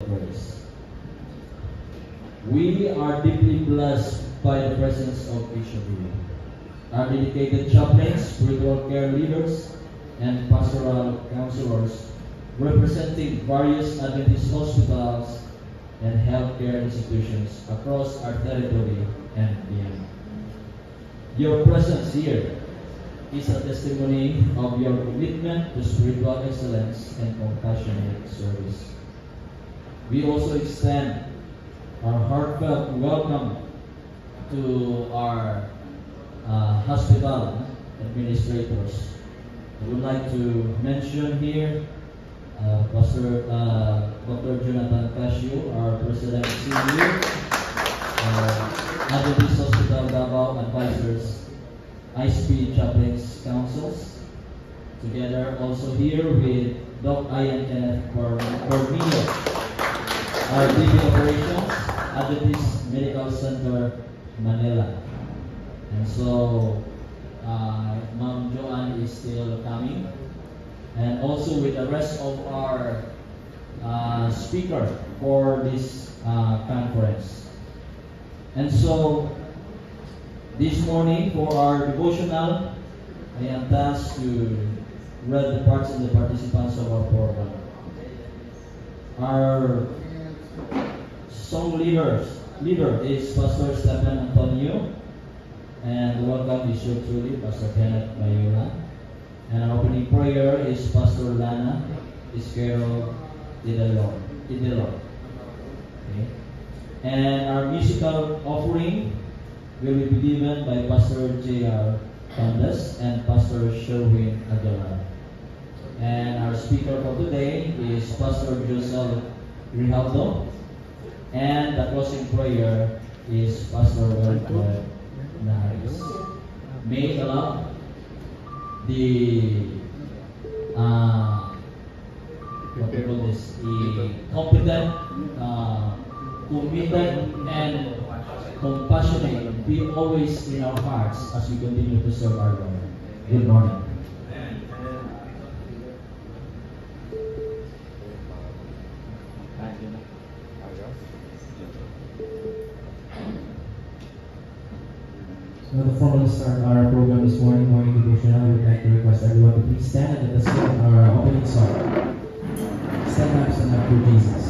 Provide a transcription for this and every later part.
grace. We are deeply blessed by the presence of each of you. Our dedicated chaplains, spiritual care leaders, and pastoral counselors representing various Adventist hospitals and healthcare institutions across our territory and beyond. Your presence here is a testimony of your commitment to spiritual excellence and compassionate service. We also extend our heartfelt welcome to our hospital administrators. I would like to mention here Pastor Dr. Jonathan Casio, our President and CEO, Adventist Hospital Davao Advisors, ISP Chaplains Councils, together also here with Doc Ian Kenneth Cornelio, our DB Operations, Adventist Medical Center, Manila. And so, Ma'am Joanne is still coming. And also with the rest of our speaker for this conference. And so, this morning for our devotional, I am tasked to read the parts and the participants of our program. Our song leader is Pastor Stephen Antonio, and welcome is your truly, Pastor Kenneth Mayula. And our opening prayer is Pastor Lana Isquero Idelor. Okay. And our musical offering will be given by Pastor J.R. Candas and Pastor Sherwin Aguilar. And our speaker for today is Pastor Joseph Grijaldo. And the closing prayer is Pastor Wilfred Naharis. May the Lord, the competent, committed, and compassionate be always in our hearts as we continue to serve our Lord. Good morning. So to formally start our program this morning devotional, we would like to request everyone to please stand and let us sing our opening song. Stand up for Jesus.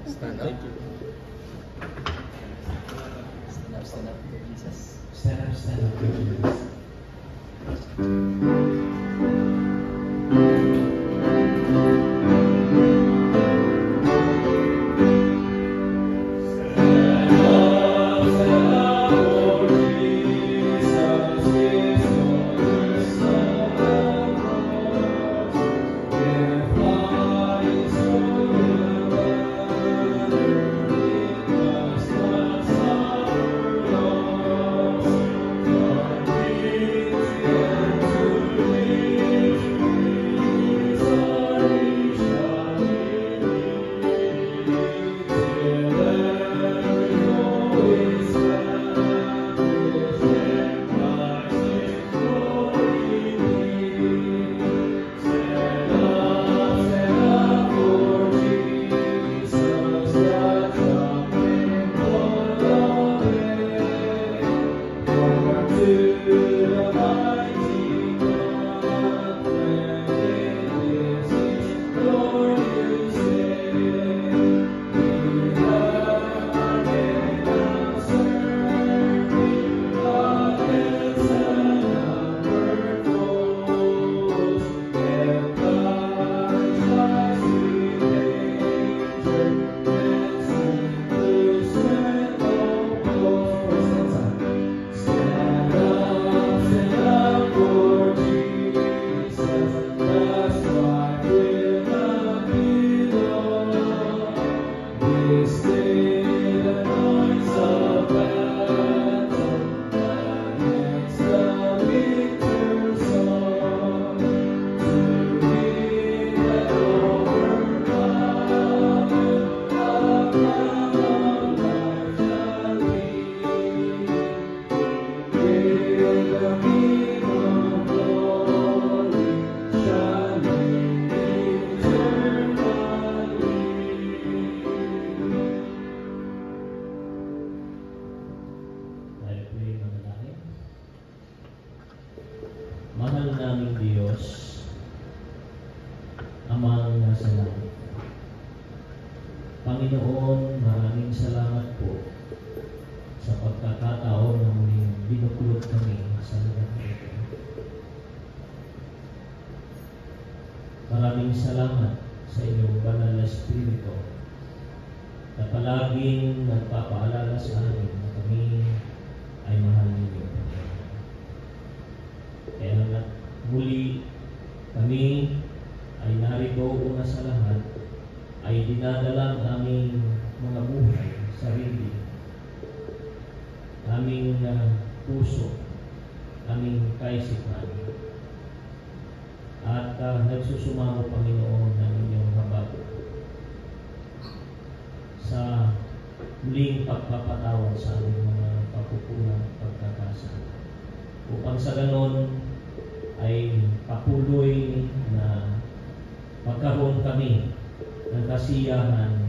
Stand up. Stand up for Jesus. Stand up for Jesus. Stand up for Jesus is your Mahal naming Diyos, Amang nasa langit. Panginoon, maraming salamat po sa pagkakataon na muling binukulot kami sa lugar na ito. Maraming salamat sa inyong banal na Espiritu na palaging nagpapaalala sa amin na kami ay mahal ninyo. Kaya nga muli kami ay narito una sa lahat ay dinadala ang aming mga buhay, sarili, aming puso, aming kaisipan, at nagsusumamo, Panginoon, ng inyong habag sa muling pagpapatawad sa aming mga papupulang pagkakasala. Upang sa ganon ay patuloy na magkaroon kami ng kasiyahan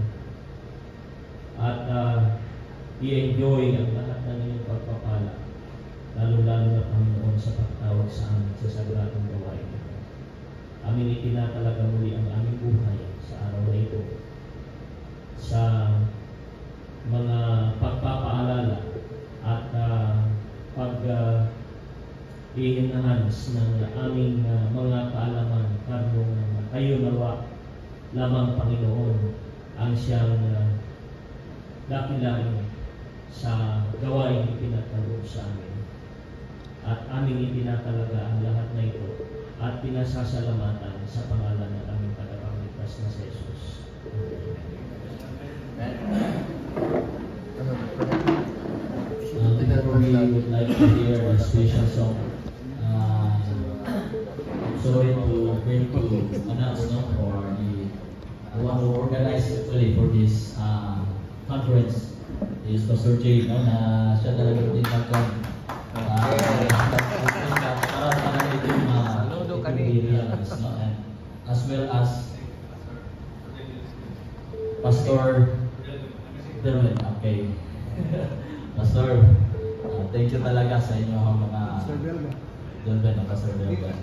at i-enjoy ang lahat ng inyong pagpapala, lalo-lalo na, Panginoon, sa pagtawag sa amin sa sagradong gawain. Amin itinatalaga muli ang aming buhay sa araw na ito sa mga pagpapaalala at pag-i-enhance ng aming mga kaalaman karong kayo nawa lamang, Panginoon, ang siyang dakilain sa gawain ipinatalo sa amin. At aming itinatalaga ang lahat na ito at pinasasalamatan sa pangalan ng aming tagapagligtas na si Jesus. Before we would like to hear a special song, sorry to announce for the one who organized actually for this conference is Pastor Jay, no, na siya talaga din nagkon para sa kanila realize, no, and as well as Pastor Derwin. Okay. Pastor, thank you talaga sa inyo mga Pastor Delben.